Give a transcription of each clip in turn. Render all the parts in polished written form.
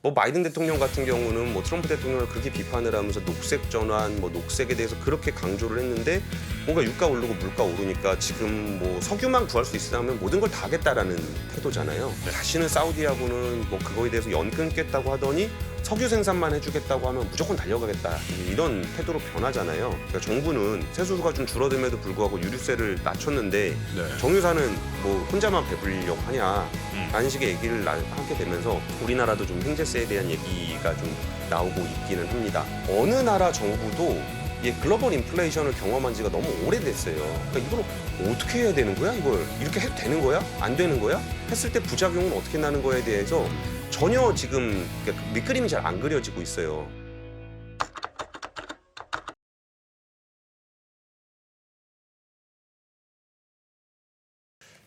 뭐 바이든 대통령 같은 경우는 뭐 트럼프 대통령을 그렇게 비판을 하면서 녹색 전환, 뭐 녹색에 대해서 그렇게 강조를 했는데 뭔가 유가 오르고 물가 오르니까 지금 뭐 석유만 구할 수 있으면 모든 걸 다 하겠다라는 태도잖아요. 다시는 사우디하고는 뭐 그거에 대해서 연 끊겠다고 하더니 석유 생산만 해주겠다고 하면 무조건 달려가겠다 이런 태도로 변하잖아요. 그러니까 정부는 세수가 좀 줄어듦에도 불구하고 유류세를 낮췄는데 정유사는 뭐 혼자만 배불리려고 하냐 라는 식의 얘기를 하게 되면서 우리나라도 좀 횡재세에 대한 얘기가 좀 나오고 있기는 합니다. 어느 나라 정부도 이 글로벌 인플레이션을 경험한 지가 너무 오래됐어요. 그러니까 이걸 어떻게 해야 되는 거야? 이걸 이렇게 해도 되는 거야? 안 되는 거야? 했을 때 부작용은 어떻게 나는 거에 대해서 전혀 지금 밑그림이 잘 안 그려지고 있어요.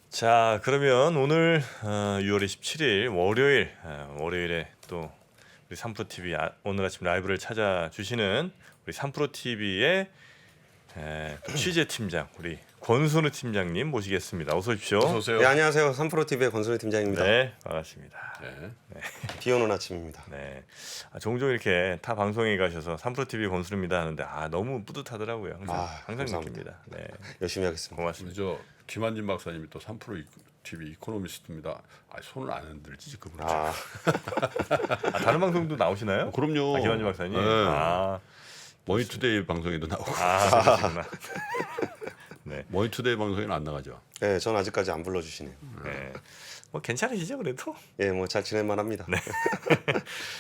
자, 그러면 오늘 6월 27일 월요일에 또 우리 3프로TV 오늘 아침 라이브를 찾아주시는 우리 3프로TV의 취재팀장 우리 권순우 팀장님 모시겠습니다. 어서 오십시오. 어서 오세요. 네, 안녕하세요. 3프로TV의 권순우 팀장입니다. 네, 반갑습니다. 비 오는 아침입니다. 네, 종종 이렇게 타 방송에 가셔서 3프로TV 권순우입니다 하는데 너무 뿌듯하더라고요. 항상 감사합니다. 느낍니다. 네, 열심히 하겠습니다. 고맙습니다. 우리 저 김한진 박사님이 또 3프로 TV 이코노미스트입니다. 손을 안 흔들지 그분. 다른 방송도 나오시나요? 그럼요. 김한진 박사님. 네. 머니투데이 방송에도 나오고. 그러시구나. 네. 머니투데이 방송에는 안 나가죠. 네, 전 아직까지 안 불러주시네요. 네. 뭐 괜찮으시죠 그래도? 예, 뭐 잘 지낼만 합니다. 네.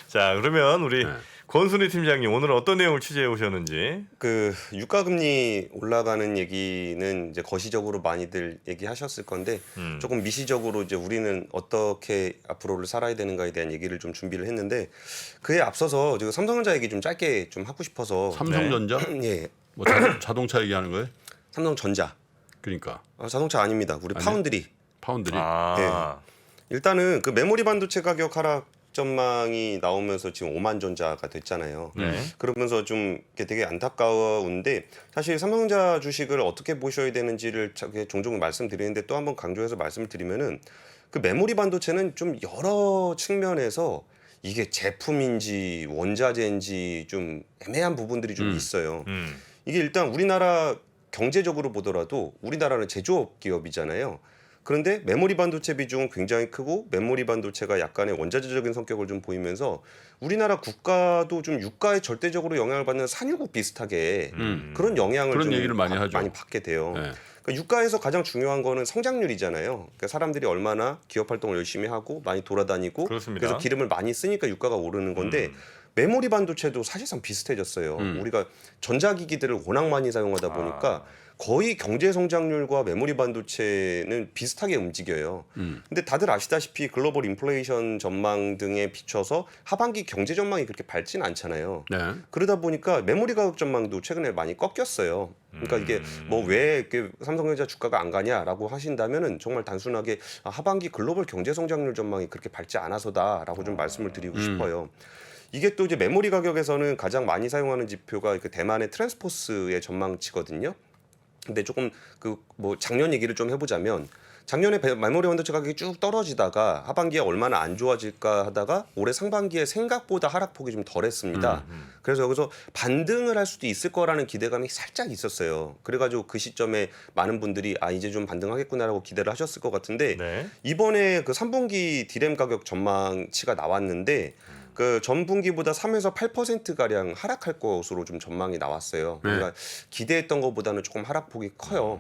자, 그러면 우리 권순희 팀장님 오늘 어떤 내용을 취재해 오셨는지. 그 유가금리 올라가는 얘기는 이제 거시적으로 많이들 얘기하셨을 건데 조금 미시적으로 이제 우리는 어떻게 앞으로를 살아야 되는가에 대한 얘기를 좀 준비를 했는데 그에 앞서서 지금 삼성전자 얘기 좀 짧게 좀 하고 싶어서 삼성전자? 예, 뭐 자동차 얘기하는 거예요? 삼성전자 그러니까 자동차 아닙니다. 우리 파운드리. 파운드리. 일단은 그 메모리 반도체 가격 하락 전망이 나오면서 지금 오만전자가 됐잖아요. 그러면서 좀 되게 안타까운데 사실 삼성전자 주식을 어떻게 보셔야 되는지를 종종 말씀드리는데 또 한번 강조해서 말씀을 드리면은 그 메모리 반도체는 좀 여러 측면에서 이게 제품인지 원자재인지 좀 애매한 부분들이 좀 있어요. 이게 일단 우리나라 경제적으로 보더라도 우리나라는 제조업 기업이잖아요. 그런데 메모리 반도체 비중은 굉장히 크고 메모리 반도체가 약간의 원자재적인 성격을 좀 보이면서 우리나라 국가도 좀 유가에 절대적으로 영향을 받는 산유국 비슷하게 그런 영향을 그런 좀 얘기를 많이 하죠. 많이 받게 돼요. 네. 그러니까 유가에서 가장 중요한 거는 성장률이잖아요. 그러니까 사람들이 얼마나 기업 활동을 열심히 하고 많이 돌아다니고 그렇습니다. 그래서 기름을 많이 쓰니까 유가가 오르는 건데 메모리 반도체도 사실상 비슷해졌어요. 우리가 전자기기들을 워낙 많이 사용하다 보니까 거의 경제 성장률과 메모리 반도체는 비슷하게 움직여요. 근데 다들 아시다시피 글로벌 인플레이션 전망 등에 비춰서 하반기 경제 전망이 그렇게 밝지는 않잖아요. 네. 그러다 보니까 메모리 가격 전망도 최근에 많이 꺾였어요. 그러니까 이게 뭐 왜 삼성전자 주가가 안 가냐라고 하신다면은 정말 단순하게 하반기 글로벌 경제 성장률 전망이 그렇게 밝지 않아서다라고 좀 말씀을 드리고 싶어요. 이게 또 이제 메모리 가격에서는 가장 많이 사용하는 지표가 그 대만의 트랜스포스의 전망치거든요. 근데 조금 그 뭐 작년 얘기를 좀 해보자면 작년에 메모리 반도체 가격이 쭉 떨어지다가 하반기에 얼마나 안 좋아질까 하다가 올해 상반기에 생각보다 하락폭이 좀 덜했습니다. 그래서 여기서 반등을 할 수도 있을 거라는 기대감이 살짝 있었어요. 그래가지고 그 시점에 많은 분들이 이제 좀 반등하겠구나라고 기대를 하셨을 것 같은데 이번에 그 3분기 디램 가격 전망치가 나왔는데 그 전분기보다 3에서 8% 가량 하락할 것으로 좀 전망이 나왔어요. 그러니까 기대했던 것보다는 조금 하락폭이 커요.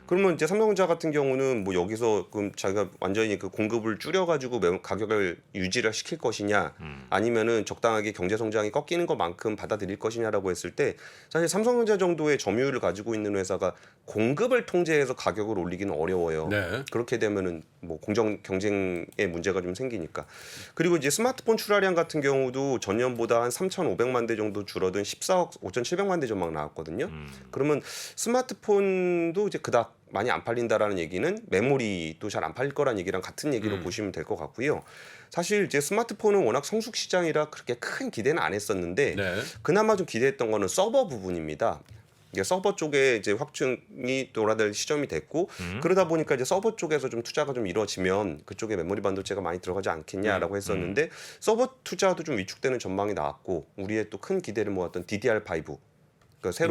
그러면 이제 삼성전자 같은 경우는 뭐 여기서 그럼 자기가 완전히 그 공급을 줄여가지고 가격을 유지를 시킬 것이냐, 아니면은 적당하게 경제 성장이 꺾이는 것만큼 받아들일 것이냐라고 했을 때 사실 삼성전자 정도의 점유율을 가지고 있는 회사가 공급을 통제해서 가격을 올리기는 어려워요. 그렇게 되면은 뭐 경쟁의 문제가 좀 생기니까. 그리고 이제 스마트폰 출하량 같은 경우도 전년보다 한 3,500만 대 정도 줄어든 14억 5,700만 대 전망 나왔거든요. 그러면 스마트폰도 이제 그닥 많이 안 팔린다라는 얘기는 메모리도 잘 안 팔릴 거라는 얘기랑 같은 얘기로 보시면 될 것 같고요. 사실 이제 스마트폰은 워낙 성숙 시장이라 그렇게 큰 기대는 안 했었는데 그나마 좀 기대했던 거는 서버 부분입니다. 이게 서버 쪽에 이제 확충이 돌아들 시점이 됐고 그러다 보니까 이제 서버 쪽에서 좀 투자가 좀 이루어지면 그쪽에 메모리 반도체가 많이 들어가지 않겠냐라고 했었는데 서버 투자도 좀 위축되는 전망이 나왔고 우리의 또 큰 기대를 모았던 DDR5 그러니까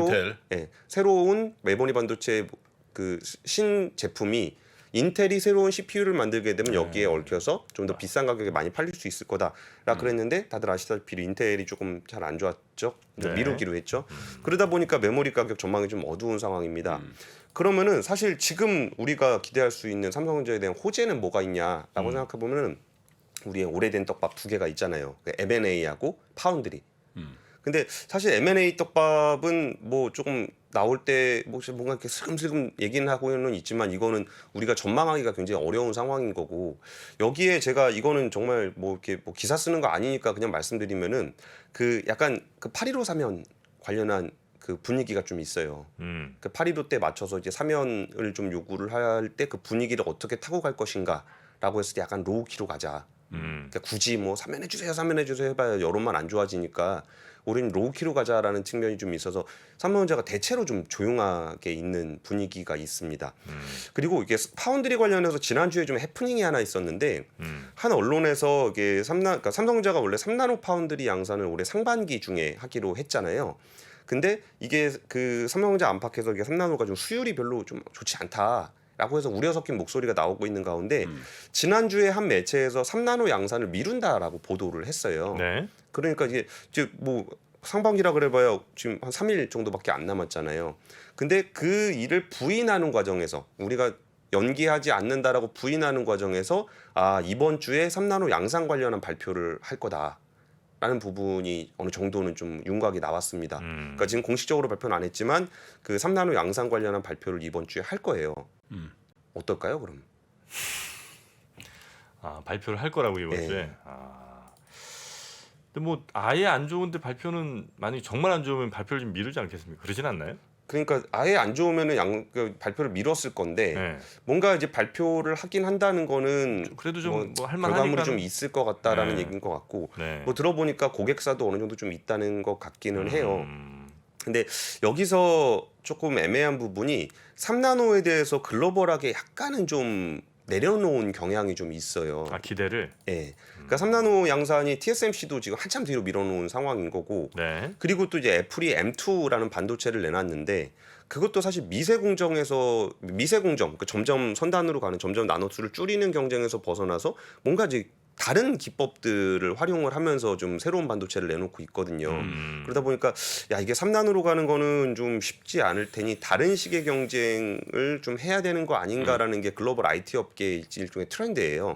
인텔. 새로운 메모리 반도체 그 신 제품이 인텔이 새로운 CPU를 만들게 되면 여기에 얽혀서 좀 더 비싼 가격에 많이 팔릴 수 있을 거다라 그랬는데 다들 아시다시피 인텔이 조금 잘 안 좋았죠. 네. 미루기로 했죠. 그러다 보니까 메모리 가격 전망이 좀 어두운 상황입니다. 그러면은 사실 지금 우리가 기대할 수 있는 삼성전자에 대한 호재는 뭐가 있냐라고 생각해 보면은 우리의 오래된 떡밥 두 개가 있잖아요. M&A하고 파운드리. 근데 사실 M&A 떡밥은 뭐 조금 나올 때 뭔가 이렇게 슬금슬금 얘기는 하고는 있지만 이거는 우리가 전망하기가 굉장히 어려운 상황인 거고 여기에 제가 이거는 정말 뭐 이렇게 뭐 기사 쓰는 거 아니니까 그냥 말씀드리면은 그 약간 그 8.15 사면 관련한 그 분위기가 좀 있어요. 그 8.15 때 맞춰서 이제 사면을 좀 요구를 할 때 그 분위기를 어떻게 타고 갈 것인가라고 했을 때 약간 로우키로 가자. 그러니까 굳이 뭐 사면해 주세요 해봐야 여론만 안 좋아지니까 우리는 로우키로 가자라는 측면이 좀 있어서 삼성전자가 대체로 좀 조용하게 있는 분위기가 있습니다. 그리고 이게 파운드리 관련해서 지난주에 좀 해프닝이 하나 있었는데 한 언론에서 이게 그러니까 삼성전자가 원래 3나노 파운드리 양산을 올해 상반기 중에 하기로 했잖아요. 근데 이게 그 삼성전자 안팎에서 이게 3나노가 좀 수율이 별로 좀 좋지 않다라고 해서 우려 섞인 목소리가 나오고 있는 가운데 지난주에 한 매체에서 3나노 양산을 미룬다라고 보도를 했어요. 네. 그러니까 이게 이제 뭐 상반기라 그래봐야 지금 한 3일 정도밖에 안 남았잖아요. 근데 그 일을 부인하는 과정에서 우리가 연기하지 않는다라고 부인하는 과정에서 아 이번 주에 3나노 양산 관련한 발표를 할 거다라는 부분이 어느 정도는 좀 윤곽이 나왔습니다. 그러니까 지금 공식적으로 발표는 안 했지만 그 3나노 양산 관련한 발표를 이번 주에 할 거예요. 어떨까요, 그럼? 아 발표를 할 거라고 이번 네. 주에. 근데 뭐 아예 안 좋은데 발표는 만약에 정말 안 좋으면 발표를 좀 미루지 않겠습니까? 그러진 않나요? 그러니까 아예 안 좋으면은 그 발표를 미뤘을 건데 네. 뭔가 이제 발표를 하긴 한다는 거는 그래도 좀 뭐 결과물이 할만하니까. 좀 있을 것 같다라는 네. 얘기인 것 같고 네. 뭐 들어보니까 고객사도 어느 정도 좀 있다는 것 같기는 해요. 근데 여기서 조금 애매한 부분이 3나노에 대해서 글로벌하게 약간은 좀 내려놓은 경향이 좀 있어요. 아 기대를. 예. 그러니까 3나노 양산이 TSMC도 지금 한참 뒤로 밀어놓은 상황인 거고 네. 그리고 또 이제 애플이 M2라는 반도체를 내놨는데 그것도 사실 미세 공정 그 점점 선단으로 가는 점점 나노수를 줄이는 경쟁에서 벗어나서 뭔가 이제 다른 기법들을 활용을 하면서 좀 새로운 반도체를 내놓고 있거든요. 그러다 보니까 야 이게 3나노로 가는 거는 좀 쉽지 않을 테니 다른 식의 경쟁을 좀 해야 되는 거 아닌가라는 게 글로벌 IT 업계의 일종의 트렌드예요.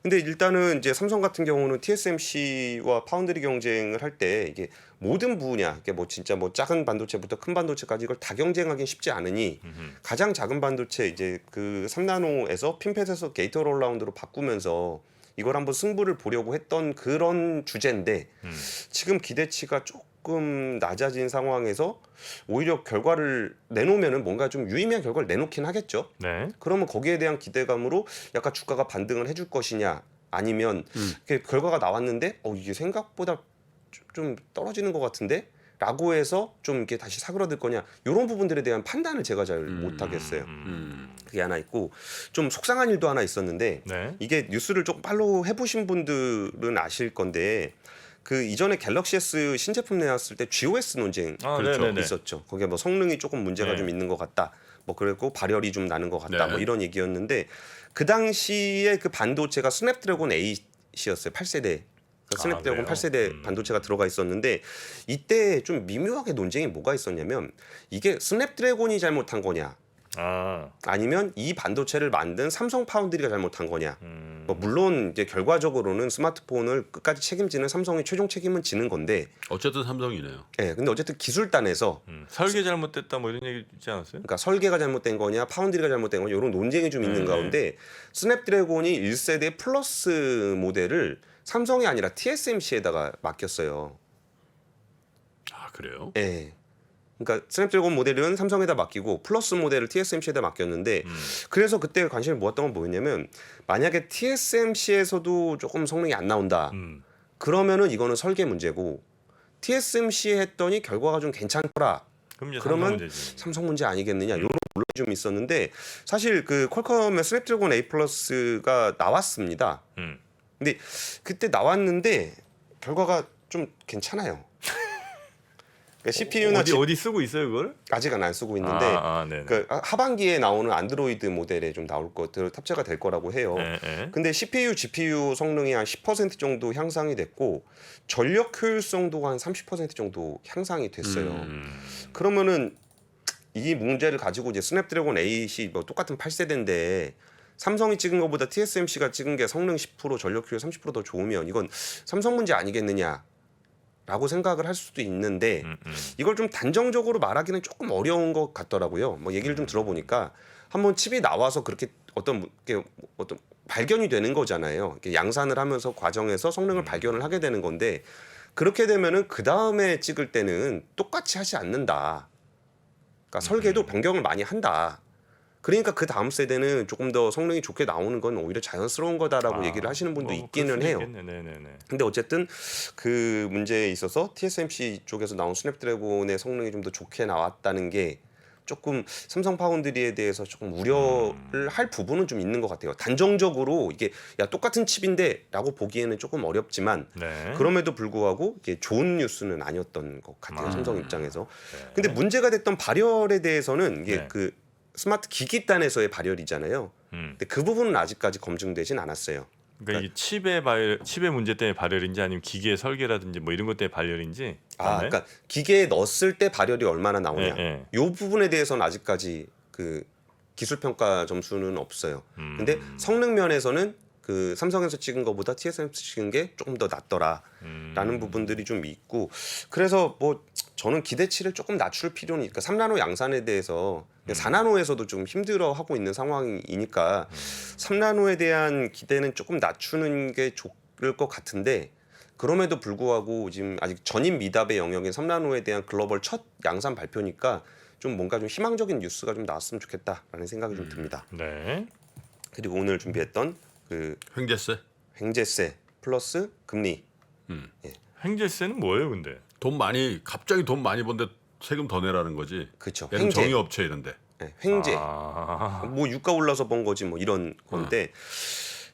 근데 일단은 이제 삼성 같은 경우는 TSMC와 파운드리 경쟁을 할 때 이게 모든 분야, 이게 뭐 진짜 뭐 작은 반도체부터 큰 반도체까지 이걸 다 경쟁하기는 쉽지 않으니 가장 작은 반도체 이제 그 3나노에서 핀팻에서 게이트 올라운드로 바꾸면서 이걸 한번 승부를 보려고 했던 그런 주제인데 지금 기대치가 조금 낮아진 상황에서 오히려 결과를 내놓으면은 뭔가 좀 유의미한 결과를 내놓긴 하겠죠. 네. 그러면 거기에 대한 기대감으로 약간 주가가 반등을 해줄 것이냐 아니면 이렇게 결과가 나왔는데 이게 생각보다 좀 떨어지는 것 같은데 라고 해서 좀 이렇게 다시 사그러들 거냐 이런 부분들에 대한 판단을 제가 잘 못하겠어요. 그게 하나 있고 좀 속상한 일도 하나 있었는데 네. 이게 뉴스를 조금 팔로우 해보신 분들은 아실 건데 그 이전에 갤럭시 S 신제품 내놨을 때 GOS 논쟁 네네네. 있었죠. 거기에 뭐 성능이 조금 문제가 네. 좀 있는 것 같다. 뭐 그리고 발열이 좀 나는 것 같다. 네. 뭐 이런 얘기였는데 그 당시에 그 반도체가 스냅드래곤 8이었어요. 8세대. 스냅드래곤 그래요? 8세대 반도체가 들어가 있었는데 이때 좀 미묘하게 논쟁이 뭐가 있었냐면 이게 스냅드래곤이 잘못한 거냐 아니면 이 반도체를 만든 삼성 파운드리가 잘못한 거냐. 뭐 물론 이제 결과적으로는 스마트폰을 끝까지 책임지는 삼성이 최종 책임은 지는 건데 어쨌든 삼성이네요. 예, 근데 어쨌든 기술단에서 설계 잘못됐다 뭐 이런 얘기 있지 않았어요? 그러니까 설계가 잘못된 거냐 파운드리가 잘못된 거냐 이런 논쟁이 좀 있는 네. 가운데 스냅드래곤이 1세대 플러스 모델을 삼성이 아니라 TSMC에다가 맡겼어요. 아 그래요? 예. 그러니까 스냅드래곤 모델은 삼성에다 맡기고 플러스 모델을 TSMC에다 맡겼는데 그래서 그때 관심을 모았던 건 뭐였냐면 만약에 TSMC에서도 조금 성능이 안 나온다. 그러면은 이거는 설계 문제고 TSMC에 했더니 결과가 좀 괜찮더라. 그럼 이제 그러면 삼성 문제지. 삼성 문제 아니겠느냐 이런 논란이 좀 있었는데 사실 그 퀄컴의 스냅드래곤 A 플러스가 나왔습니다. 근데 그때 나왔는데 결과가 좀 괜찮아요. 그러니까 CPU나 어디 쓰고 있어요 그걸? 아직은 안 쓰고 있는데 네네. 그 하반기에 나오는 안드로이드 모델에 좀 나올 것들 탑재가 될 거라고 해요. 근데 CPU, GPU 성능이 한 10% 정도 향상이 됐고 전력 효율성도 한 30% 정도 향상이 됐어요. 그러면은 이 문제를 가지고 이제 스냅드래곤 8이 뭐 똑같은 8세대인데 삼성이 찍은 것보다 TSMC가 찍은 게 성능 10% 전력 효율 30%더 좋으면 이건 삼성 문제 아니겠느냐? 라고 생각을 할 수도 있는데 이걸 좀 단정적으로 말하기는 조금 어려운 것 같더라고요. 뭐 얘기를 좀 들어보니까 한번 칩이 나와서 그렇게 어떤 발견이 되는 거잖아요. 이렇게 양산을 하면서 과정에서 성능을 발견을 하게 되는 건데 그렇게 되면은 그 다음에 찍을 때는 똑같이 하지 않는다. 그러니까 설계도 변경을 많이 한다. 그러니까 그 다음 세대는 조금 더 성능이 좋게 나오는 건 오히려 자연스러운 거다라고 얘기를 하시는 분도 있기는 해요. 네네네. 근데 어쨌든 그 문제에 있어서 TSMC 쪽에서 나온 스냅드래곤의 성능이 좀 더 좋게 나왔다는 게 조금 삼성 파운드리에 대해서 조금 우려를 할 부분은 좀 있는 것 같아요. 단정적으로 이게 야 똑같은 칩인데라고 보기에는 조금 어렵지만 네. 그럼에도 불구하고 이게 좋은 뉴스는 아니었던 것 같아요. 삼성 입장에서. 네. 근데 문제가 됐던 발열에 대해서는 이게 네. 그 스마트 기기단에서의 발열이잖아요. 근데 그 부분은 아직까지 검증되진 않았어요. 그러니까 이게 칩의 문제 때문에 발열인지 아니면 기계의 설계라든지 뭐 이런 것 때문에 발열인지. 그러니까 기계에 넣었을 때 발열이 얼마나 나오냐. 네. 이 부분에 대해서는 아직까지 그 기술 평가 점수는 없어요. 근데 성능 면에서는 그 삼성에서 찍은 것보다 TSMC 찍은 게 조금 더 낫더라라는 부분들이 좀 있고 그래서 뭐 저는 기대치를 조금 낮출 필요는 그러니까 3나노 양산에 대해서 4나노에서도 좀 힘들어하고 있는 상황이니까 3나노에 대한 기대는 조금 낮추는 게 좋을 것 같은데 그럼에도 불구하고 지금 아직 전임 미답의 영역인 3나노에 대한 글로벌 첫 양산 발표니까 좀 뭔가 좀 희망적인 뉴스가 좀 나왔으면 좋겠다라는 생각이 좀 듭니다. 네. 그리고 오늘 준비했던 그 횡재세 횡재세 플러스 금리. 횡재세는 뭐예요, 근데? 갑자기 돈 많이 번데 세금 더 내라는 거지. 그렇죠. 얘는 횡재. 정유업체 이런데. 네, 횡재. 아. 뭐 유가 올라서 번 거지 뭐 이런 건데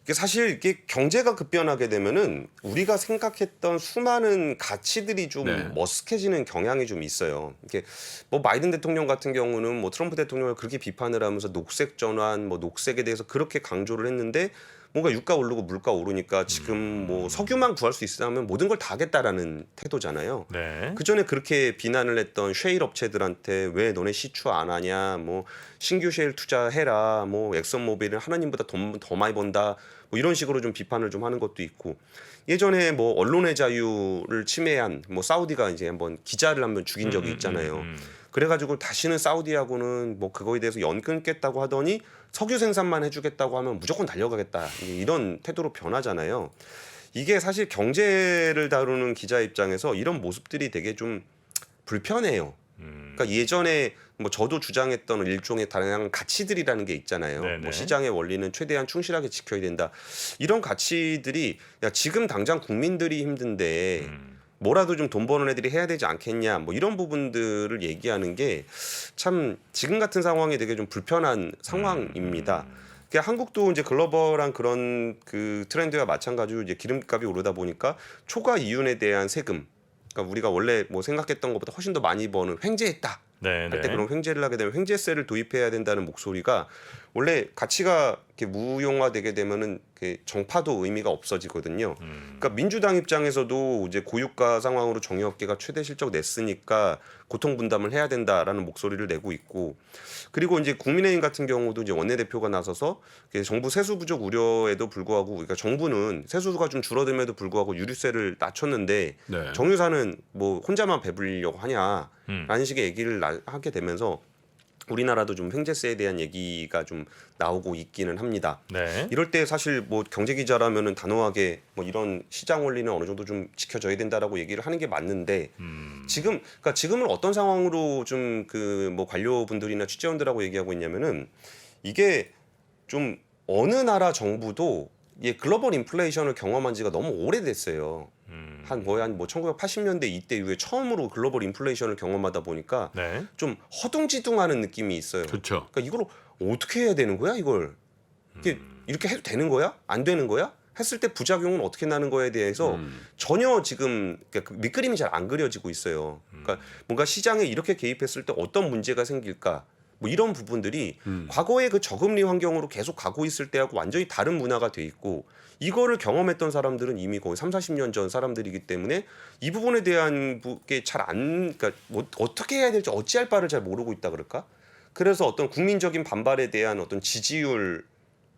이게 사실 이게 경제가 급변하게 되면은 우리가 생각했던 수많은 가치들이 좀 네. 머쓱해지는 경향이 좀 있어요. 이게 뭐 바이든 대통령 같은 경우는 뭐 트럼프 대통령을 그렇게 비판을 하면서 녹색 전환, 뭐 녹색에 대해서 그렇게 강조를 했는데 뭔가 유가 오르고 물가 오르니까 지금 뭐 석유만 구할 수 있으면 모든 걸 다 하겠다라는 태도잖아요. 네. 그 전에 그렇게 비난을 했던 셰일 업체들한테 왜 너네 시추 안 하냐, 뭐 신규 셰일 투자해라, 뭐 엑선모빌은 하나님보다 돈 더 많이 번다, 뭐 이런 식으로 좀 비판을 좀 하는 것도 있고 예전에 뭐 언론의 자유를 침해한 뭐 사우디가 이제 한번 기자를 한번 죽인 적이 있잖아요. 그래가지고 다시는 사우디하고는 뭐 그거에 대해서 연 끊겠다고 하더니 석유 생산만 해주겠다고 하면 무조건 달려가겠다 이런 태도로 변하잖아요. 이게 사실 경제를 다루는 기자 입장에서 이런 모습들이 되게 좀 불편해요. 그러니까 예전에 뭐 저도 주장했던 일종의 다양한 가치들이라는 게 있잖아요. 네네. 뭐 시장의 원리는 최대한 충실하게 지켜야 된다. 이런 가치들이 야 지금 당장 국민들이 힘든데 뭐라도 좀 돈 버는 애들이 해야 되지 않겠냐. 뭐 이런 부분들을 얘기하는 게 참 지금 같은 상황이 되게 좀 불편한 상황입니다. 그러니까 한국도 이제 글로벌한 그런 그 트렌드와 마찬가지로 이제 기름값이 오르다 보니까 초과 이윤에 대한 세금, 그러니까 우리가 원래 뭐 생각했던 것보다 훨씬 더 많이 버는 횡재했다 네. 할 때 그런 횡재를 하게 되면 횡재세를 도입해야 된다는 목소리가 원래 가치가 이렇게 무용화되게 되면은 정파도 의미가 없어지거든요. 그러니까 민주당 입장에서도 이제 고유가 상황으로 정유업계가 최대 실적 냈으니까 고통 분담을 해야 된다라는 목소리를 내고 있고, 그리고 이제 국민의힘 같은 경우도 이제 원내대표가 나서서 정부 세수 부족 우려에도 불구하고, 그러니까 정부는 세수가 좀 줄어듦에도 불구하고 유류세를 낮췄는데 네. 정유사는 뭐 혼자만 배불리려고 하냐라는 식의 얘기를 하게 되면서 우리나라도 좀 횡재세에 대한 얘기가 좀 나오고 있기는 합니다. 네. 이럴 때 사실 뭐 경제 기자라면은 단호하게 뭐 이런 시장 원리는 어느 정도 좀 지켜져야 된다라고 얘기를 하는 게 맞는데 그러니까 지금은 어떤 상황으로 좀 그 뭐 관료분들이나 취재원들하고 얘기하고 있냐면은 이게 좀 어느 나라 정부도 이 글로벌 인플레이션을 경험한 지가 너무 오래됐어요. 한 1980년대 이때 이후에 처음으로 글로벌 인플레이션을 경험하다 보니까 네. 좀 허둥지둥하는 느낌이 있어요. 그렇죠. 그러니까 이걸 어떻게 해야 되는 거야, 이걸? 이게 이렇게 해도 되는 거야? 안 되는 거야? 했을 때 부작용은 어떻게 나는 거에 대해서 전혀 지금 그러니까 그 밑그림이 잘 안 그려지고 있어요. 그러니까 뭔가 시장에 이렇게 개입했을 때 어떤 문제가 생길까? 뭐 이런 부분들이 과거의 그 저금리 환경으로 계속 가고 있을 때하고 완전히 다른 문화가 돼 있고 이거를 경험했던 사람들은 이미 거의 3, 40년 전 사람들이기 때문에 이 부분에 대한 게 잘 안 그러니까 뭐 어떻게 해야 될지 어찌할 바를 잘 모르고 있다 그럴까? 그래서 어떤 국민적인 반발에 대한 어떤 지지율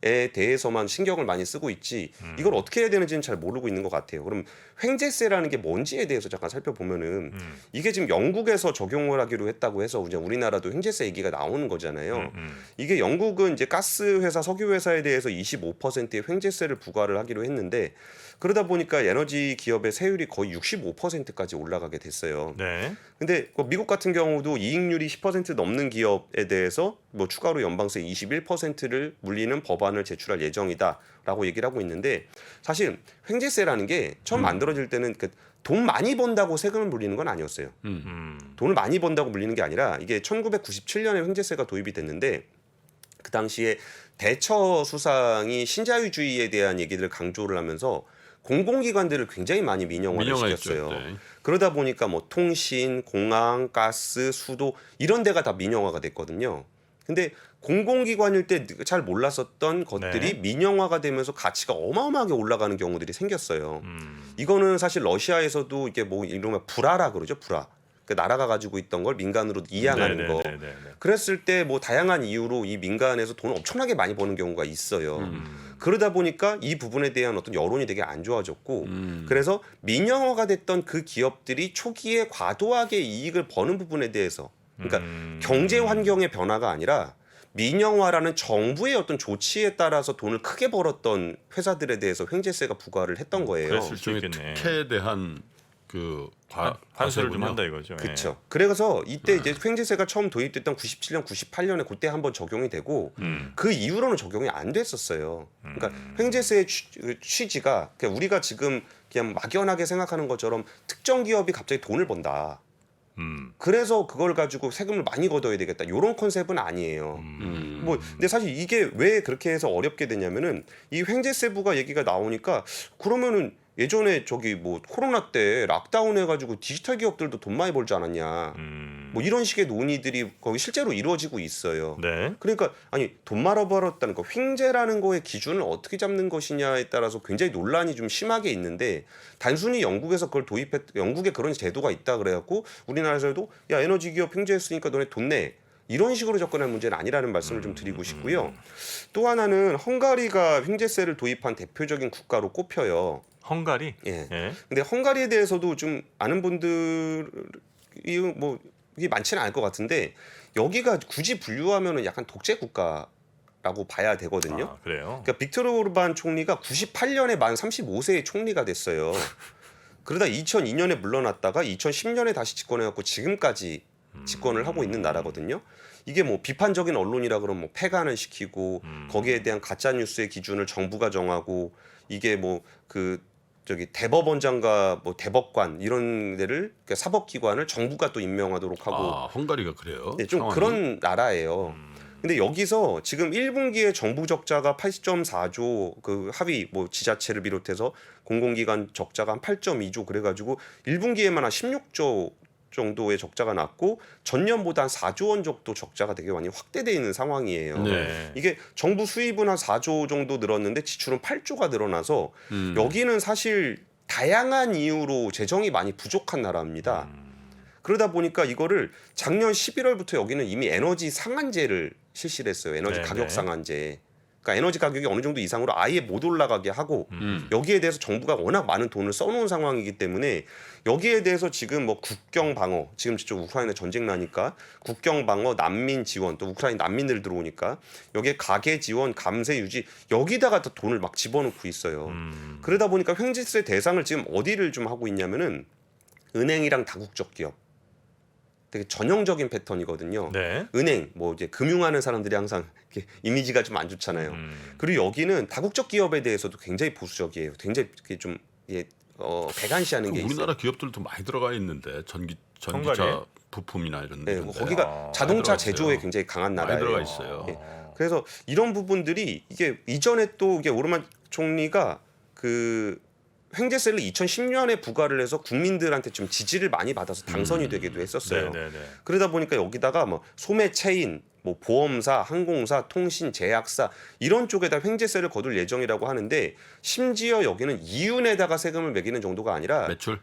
에 대해서만 신경을 많이 쓰고 있지 이걸 어떻게 해야 되는지는 잘 모르고 있는 것 같아요. 그럼 횡재세라는 게 뭔지에 대해서 잠깐 살펴보면은 이게 지금 영국에서 적용을 하기로 했다고 해서 이제 우리나라도 횡재세 얘기가 나오는 거잖아요. 이게 영국은 이제 가스 회사, 석유 회사에 대해서 25%의 횡재세를 부과를 하기로 했는데 그러다 보니까 에너지 기업의 세율이 거의 65%까지 올라가게 됐어요. 네. 근데 미국 같은 경우도 이익률이 10% 넘는 기업에 대해서 뭐 추가로 연방세 21%를 물리는 법안을 제출할 예정이다라고 얘기를 하고 있는데 사실 횡재세라는 게 처음 만들어질 때는 돈 많이 번다고 세금을 물리는 건 아니었어요. 돈을 많이 번다고 물리는 게 아니라 이게 1997년에 횡재세가 도입이 됐는데 그 당시에 대처 수상이 신자유주의에 대한 얘기들을 강조를 하면서 공공기관들을 굉장히 많이 민영화를 시켰어요. 네. 그러다 보니까 뭐 통신, 공항, 가스, 수도 이런 데가 다 민영화가 됐거든요. 근데 공공기관일 때 잘 몰랐었던 것들이 네. 민영화가 되면서 가치가 어마어마하게 올라가는 경우들이 생겼어요. 이거는 사실 러시아에서도 이게 뭐 이러면 불화라 그러죠, 불화. 그 나라가 가지고 있던 걸 민간으로 이양하는 거. 그랬을 때 뭐 다양한 이유로 이 민간에서 돈을 엄청나게 많이 버는 경우가 있어요. 그러다 보니까 이 부분에 대한 어떤 여론이 되게 안 좋아졌고 그래서 민영화가 됐던 그 기업들이 초기에 과도하게 이익을 버는 부분에 대해서 그러니까 경제 환경의 변화가 아니라 민영화라는 정부의 어떤 조치에 따라서 돈을 크게 벌었던 회사들에 대해서 횡재세가 부과를 했던 거예요. 그랬을 수 일종의 있겠네. 특혜에 대한 그 환수를 좀 과세군요. 한다 이거죠. 그렇죠. 그래서 이때 이제 횡재세가 처음 도입됐던 97년, 98년에 그때 한번 적용이 되고 그 이후로는 적용이 안 됐었어요. 그러니까 횡재세의 취지가 그러니까 우리가 지금 그냥 막연하게 생각하는 것처럼 특정 기업이 갑자기 돈을 번다. 그래서 그걸 가지고 세금을 많이 걷어야 되겠다. 이런 컨셉은 아니에요. 뭐 근데 사실 이게 왜 그렇게 해서 어렵게 되냐면은 이 횡재세부가 얘기가 나오니까 그러면은 예전에 저기 뭐 코로나 때 락다운 해가지고 디지털 기업들도 돈 많이 벌지 않았냐. 뭐 이런 식의 논의들이 거기 실제로 이루어지고 있어요. 네. 그러니까 아니 돈 말아 벌었다는 거 횡재라는 거의 기준을 어떻게 잡는 것이냐에 따라서 굉장히 논란이 좀 심하게 있는데 단순히 영국에서 그걸 영국에 그런 제도가 있다 그래갖고 우리나라에서도 야 에너지 기업 횡재했으니까 너네 돈 내. 이런 식으로 접근할 문제는 아니라는 말씀을 좀 드리고 싶고요. 또 하나는 헝가리가 횡재세를 도입한 대표적인 국가로 꼽혀요. 헝가리. 예. 예. 근데 헝가리에 대해서도 좀 아는 분들이 뭐 이게 많지는 않을 것 같은데 여기가 굳이 분류하면은 약간 독재 국가라고 봐야 되거든요. 아, 그래요. 그러니까 빅토르 오르반 총리가 98년에 만 35세의 총리가 됐어요. 그러다 2002년에 물러났다가 2010년에 다시 집권해갖고 지금까지 집권을 하고 있는 나라거든요. 이게 뭐 비판적인 언론이라 그러면 뭐 폐간을 시키고 거기에 대한 가짜 뉴스의 기준을 정부가 정하고 이게 뭐 그 저기 대법원장과 뭐 대법관 이런 데를 그러니까 사법기관을 정부가 또 임명하도록 하고 헝가리가 그래요. 네, 좀 상황이? 그런 나라예요. 근데 여기서 지금 1분기에 정부 적자가 8.4조 그 하위 뭐 지자체를 비롯해서 공공기관 적자가 한 8.2조 그래가지고 1분기에만 한 16조 정도의 적자가 났고 전년보다 한 4조 원 정도 적자가 되게 많이 확대되어 있는 상황이에요. 네. 이게 정부 수입은 한 4조 정도 늘었는데 지출은 8조가 늘어나서 여기는 사실 다양한 이유로 재정이 많이 부족한 나라입니다. 그러다 보니까 이거를 작년 11월부터 여기는 이미 에너지 상한제를 실시를 했어요. 에너지 네네. 가격 상한제. 그러니까 에너지 가격이 어느 정도 이상으로 아예 못 올라가게 하고 여기에 대해서 정부가 워낙 많은 돈을 써놓은 상황이기 때문에 여기에 대해서 지금 뭐 국경 방어 지금 저쪽 우크라이나 전쟁 나니까 국경 방어 난민 지원 또 우크라이나 난민들 들어오니까 여기에 가계 지원 감세 유지 여기다가 더 돈을 막 집어넣고 있어요. 그러다 보니까 횡재세 대상을 지금 어디를 좀 하고 있냐면은 은행이랑 다국적 기업 되게 전형적인 패턴이거든요. 네. 은행 뭐 이제 금융하는 사람들이 항상 이렇게 이미지가 좀 안 좋잖아요. 그리고 여기는 다국적 기업에 대해서도 굉장히 보수적이에요. 굉장히 이렇게 좀 배관시하는 게 있어요. 우리나라 기업들도 많이 들어가 있는데 전기차 헝가리에? 부품이나 이런 네, 데. 뭐 거기가 자동차 제조에 굉장히 강한 많이 나라예요. 들어가 있어요. 예. 그래서 이런 부분들이 이게 이전에 또 이게 오르만 총리가 그 횡재세를 2010년에 부과를 해서 국민들한테 좀 지지를 많이 받아서 당선이 되기도 했었어요. 네네네. 그러다 보니까 여기다가 뭐 소매 체인, 뭐 보험사, 항공사, 통신, 제약사 이런 쪽에다 횡재세를 거둘 예정이라고 하는데 심지어 여기는 이윤에다가 세금을 매기는 정도가 아니라 매출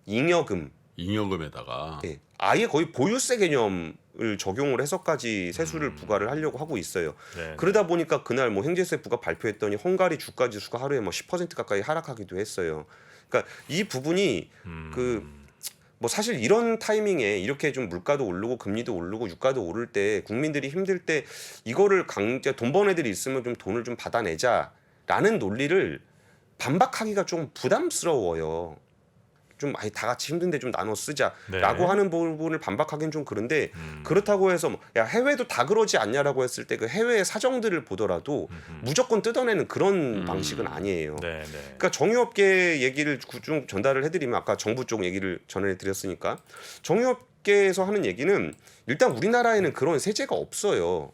잉여금, 잉여금에다가 예, 아예 거의 보유세 개념을 적용을 해서까지 세수를 부과를 하려고 하고 있어요. 네. 그러다 보니까 그날 뭐 횡재세 부과 발표했더니 헝가리 주가 지수가 하루에 뭐 10% 가까이 하락하기도 했어요. 그러니까 이 부분이 그 뭐 사실 이런 타이밍에 이렇게 좀 물가도 오르고 금리도 오르고 유가도 오를 때 국민들이 힘들 때 이거를 강제 돈 번 애들이 있으면 좀 돈을 좀 받아내자라는 논리를 반박하기가 좀 부담스러워요. 좀 아예 다 같이 힘든데 좀 나눠 쓰자라고 네. 하는 부분을 반박하기는 좀 그런데 그렇다고 해서 뭐, 야 해외도 다 그러지 않냐라고 했을 때 그 해외의 사정들을 보더라도 무조건 뜯어내는 그런 방식은 아니에요. 네네. 그러니까 정유업계 얘기를 좀 전달을 해드리면 아까 정부 쪽 얘기를 전해드렸으니까 정유업계에서 하는 얘기는 일단 우리나라에는 그런 세제가 없어요.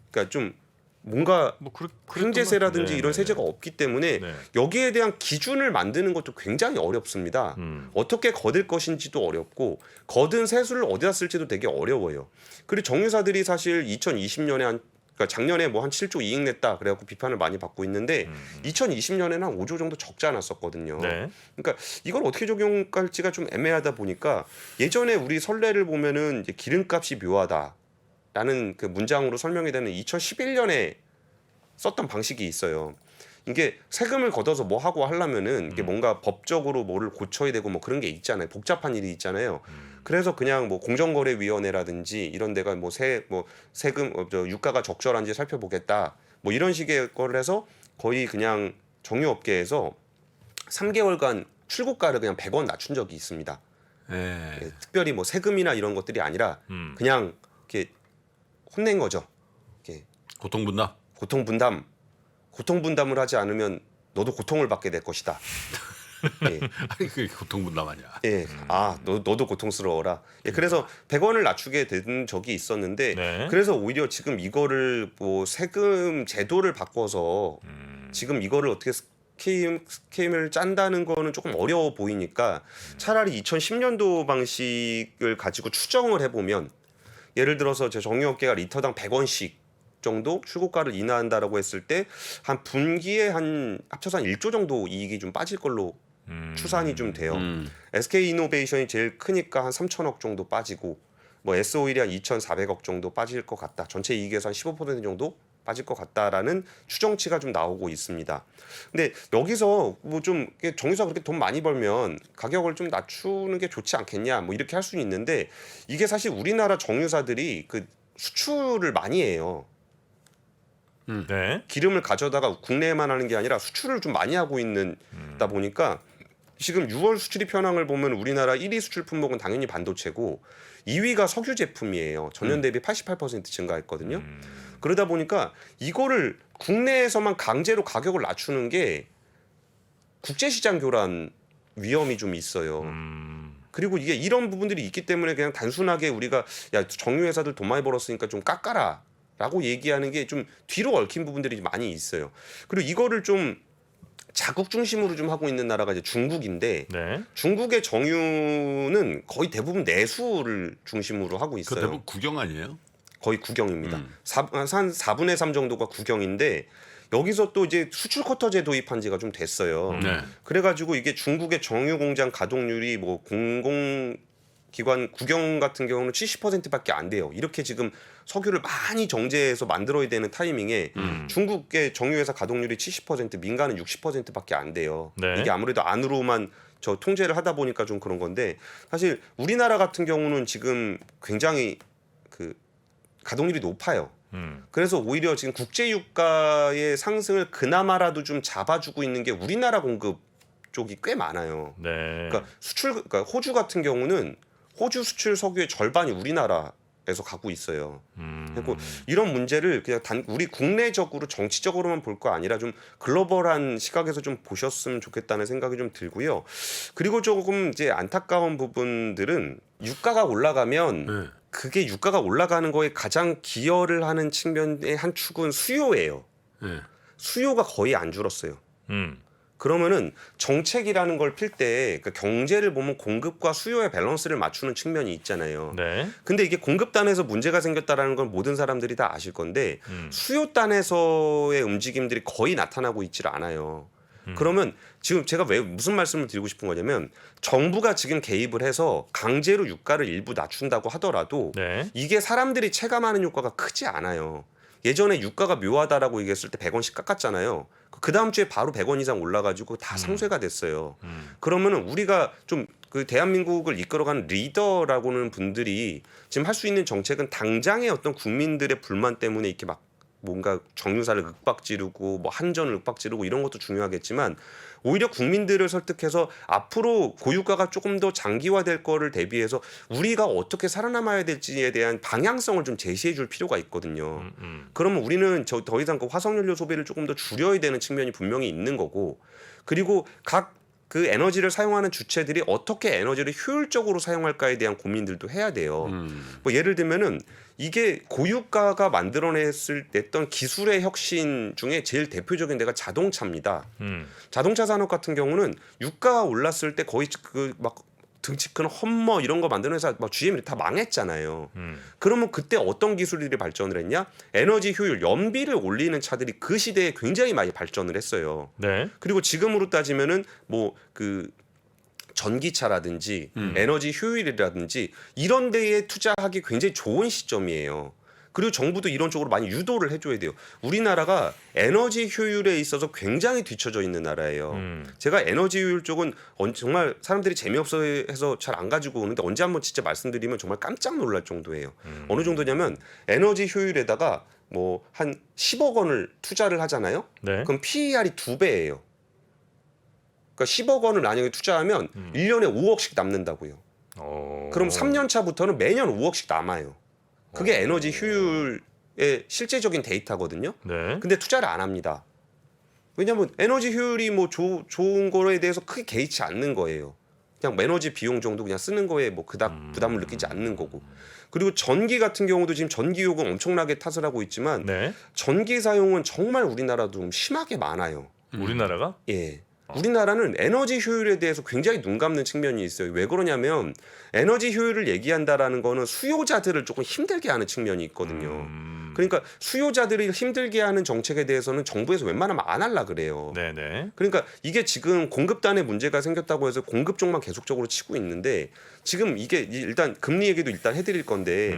그러니까 좀 뭔가 뭐 횡재세라든지 네, 이런 네. 세제가 없기 때문에 네. 여기에 대한 기준을 만드는 것도 굉장히 어렵습니다. 어떻게 거둘 것인지도 어렵고 거둔 세수를 어디다 쓸지도 되게 어려워요. 그리고 정유사들이 사실 2020년에 그러니까 작년에 뭐 한 7조 이익 냈다 그래갖고 비판을 많이 받고 있는데 2020년에는 한 5조 정도 적지 않았었거든요. 네. 그러니까 이걸 어떻게 적용할지가 좀 애매하다 보니까 예전에 우리 선례를 보면은 이제 기름값이 묘하다라는 그 문장으로 설명이 되는 2011년에 썼던 방식이 있어요. 이게 세금을 걷어서 뭐 하고 하려면은 이게 뭔가 법적으로 뭐를 고쳐야 되고 뭐 그런 게 있잖아요. 복잡한 일이 있잖아요. 그래서 그냥 뭐 공정거래위원회라든지 이런 데가 뭐 세금 유가가 적절한지 살펴보겠다. 뭐 이런 식의 거를 해서 거의 그냥 정유업계에서 3개월간 출고가를 그냥 100원 낮춘 적이 있습니다. 예. 예, 특별히 뭐 세금이나 이런 것들이 아니라 그냥 이렇게 혼낸 거죠. 이렇게 고통분담. 고통분담을 하지 않으면 너도 고통을 받게 될 것이다. 예. 아니 그게 고통분담 아니야. 예. 너도 고통스러워라. 예, 그래서 100원을 낮추게 된 적이 있었는데 네. 그래서 오히려 지금 이거를 뭐 세금 제도를 바꿔서 지금 이거를 어떻게 스케임을 짠다는 거는 조금 어려워 보이니까 차라리 2010년도 방식을 가지고 추정을 해보면 예를 들어서 제 정유업계가 리터당 100원씩 정도 출고가를 인하한다라고 했을 때 한 분기에 한 합쳐서 한 1조 정도 이익이 좀 빠질 걸로 추산이 좀 돼요. SK이노베이션이 제일 크니까 한 3천억 정도 빠지고 뭐 S-오일이 한 2,400억 정도 빠질 것 같다. 전체 이익에서 한 15% 정도 빠질 것 같다라는 추정치가 좀 나오고 있습니다. 근데 여기서 뭐 좀 정유사 그렇게 돈 많이 벌면 가격을 좀 낮추는 게 좋지 않겠냐 뭐 이렇게 할 수는 있는데 이게 사실 우리나라 정유사들이 그 수출을 많이 해요. 네. 기름을 가져다가 국내에만 하는 게 아니라 수출을 좀 많이 하고 있는다 보니까 지금 6월 수출입 현황을 보면 우리나라 1위 수출 품목은 당연히 반도체고 2위가 석유 제품이에요. 전년 대비 88% 증가했거든요. 그러다 보니까 이거를 국내에서만 강제로 가격을 낮추는 게 국제시장 교란 위험이 좀 있어요. 그리고 이게 이런 부분들이 있기 때문에 그냥 단순하게 우리가 야 정유회사들 돈 많이 벌었으니까 좀 깎아라 라고 얘기하는 게 좀 뒤로 얽힌 부분들이 많이 있어요. 그리고 이거를 좀 자국 중심으로 좀 하고 있는 나라가 이제 중국인데 네. 중국의 정유는 거의 대부분 내수를 중심으로 하고 그 있어요. 대부분 국영 아니에요? 거의 국영입니다. 한 4분의 3 정도가 국영인데 여기서 또 이제 수출 쿼터제 도입한 지가 좀 됐어요. 네. 그래가지고 이게 중국의 정유 공장 가동률이 뭐 공공기관 국영 같은 경우는 70%밖에 안 돼요. 이렇게 지금 석유를 많이 정제해서 만들어야 되는 타이밍에 중국의 정유회사 가동률이 70%, 민간은 60%밖에 안 돼요. 네. 이게 아무래도 안으로만 저 통제를 하다 보니까 좀 그런 건데 사실 우리나라 같은 경우는 지금 굉장히 그 가동률이 높아요. 그래서 오히려 지금 국제 유가의 상승을 그나마라도 좀 잡아주고 있는 게 우리나라 공급 쪽이 꽤 많아요. 네. 그러니까 호주 같은 경우는 호주 수출 석유의 절반이 우리나라에서 에서 가고 있어요. 그리고 이런 문제를 그냥 우리 국내적으로 정치적으로만 볼 거 아니라 좀 글로벌한 시각에서 좀 보셨으면 좋겠다는 생각이 좀 들고요. 그리고 조금 이제 안타까운 부분들은 유가가 올라가면 네. 그게 유가가 올라가는 거에 가장 기여를 하는 측면의 한 축은 수요예요. 네. 수요가 거의 안 줄었어요. 음. 그러면은 정책이라는 걸 필 때 그 경제를 보면 공급과 수요의 밸런스를 맞추는 측면이 있잖아요. 네. 근데 이게 공급단에서 문제가 생겼다라는 건 모든 사람들이 다 아실 건데 수요단에서의 움직임들이 거의 나타나고 있질 않아요. 그러면 지금 제가 왜 무슨 말씀을 드리고 싶은 거냐면 정부가 지금 개입을 해서 강제로 유가를 일부 낮춘다고 하더라도 네. 이게 사람들이 체감하는 효과가 크지 않아요. 예전에 유가가 묘하다라고 얘기했을 때 100원씩 깎았잖아요. 그 다음 주에 바로 100원 이상 올라가지고 다 상쇄가 됐어요. 그러면은 우리가 좀 그 대한민국을 이끌어가는 리더라고는 분들이 지금 할 수 있는 정책은 당장의 어떤 국민들의 불만 때문에 이렇게 막 뭔가 정유사를 윽박지르고 뭐 한전을 윽박지르고 이런 것도 중요하겠지만 오히려 국민들을 설득해서 앞으로 고유가가 조금 더 장기화될 거를 대비해서 우리가 어떻게 살아남아야 될지에 대한 방향성을 좀 제시해 줄 필요가 있거든요. 그러면 우리는 더 이상 그 화석연료 소비를 조금 더 줄여야 되는 측면이 분명히 있는 거고 그리고 각 그 에너지를 사용하는 주체들이 어떻게 에너지를 효율적으로 사용할까에 대한 고민들도 해야 돼요. 뭐 예를 들면은 이게 고유가가 만들어냈을 냈던 기술의 혁신 중에 제일 대표적인 데가 자동차입니다. 자동차 산업 같은 경우는 유가가 올랐을 때 거의 그 막 등치 큰 험머 이런 거 만드는 회사 막 GM이 다 망했잖아요. 그러면 그때 어떤 기술들이 발전을 했냐? 에너지 효율, 연비를 올리는 차들이 그 시대에 굉장히 많이 발전을 했어요. 네. 그리고 지금으로 따지면은 뭐 그 전기차라든지 에너지 효율이라든지 이런 데에 투자하기 굉장히 좋은 시점이에요. 그리고 정부도 이런 쪽으로 많이 유도를 해줘야 돼요. 우리나라가 에너지 효율에 있어서 굉장히 뒤처져 있는 나라예요. 제가 에너지 효율 쪽은 정말 사람들이 재미없어 해서 잘 안 가지고 오는데 언제 한번 진짜 말씀드리면 정말 깜짝 놀랄 정도예요. 어느 정도냐면 에너지 효율에다가 뭐 한 10억 원을 투자를 하잖아요. 네. 그럼 PER이 2배예요. 그러니까 10억 원을 만약에 투자하면 1년에 5억씩 남는다고요. 그럼 3년 차부터는 매년 5억씩 남아요. 그게 에너지 효율의 실제적인 데이터거든요. 네. 근데 투자를 안 합니다. 왜냐하면 에너지 효율이 뭐 좋은 거에 대해서 크게 개의치 않는 거예요. 그냥 에너지 비용 정도 그냥 쓰는 거에 뭐 그닥 부담을 느끼지 않는 거고. 그리고 전기 같은 경우도 지금 전기 요금 엄청나게 탓을 하고 있지만 네. 전기 사용은 정말 우리나라도 좀 심하게 많아요. 우리나라가? 예. 우리나라는 에너지 효율에 대해서 굉장히 눈 감는 측면이 있어요. 왜 그러냐면 에너지 효율을 얘기한다라는 거는 수요자들을 조금 힘들게 하는 측면이 있거든요. 그러니까 수요자들이 힘들게 하는 정책에 대해서는 정부에서 웬만하면 안 하려 그래요. 네네. 그러니까 이게 지금 공급단에 문제가 생겼다고 해서 공급 쪽만 계속적으로 치고 있는데 지금 이게 일단 금리 얘기도 일단 해드릴 건데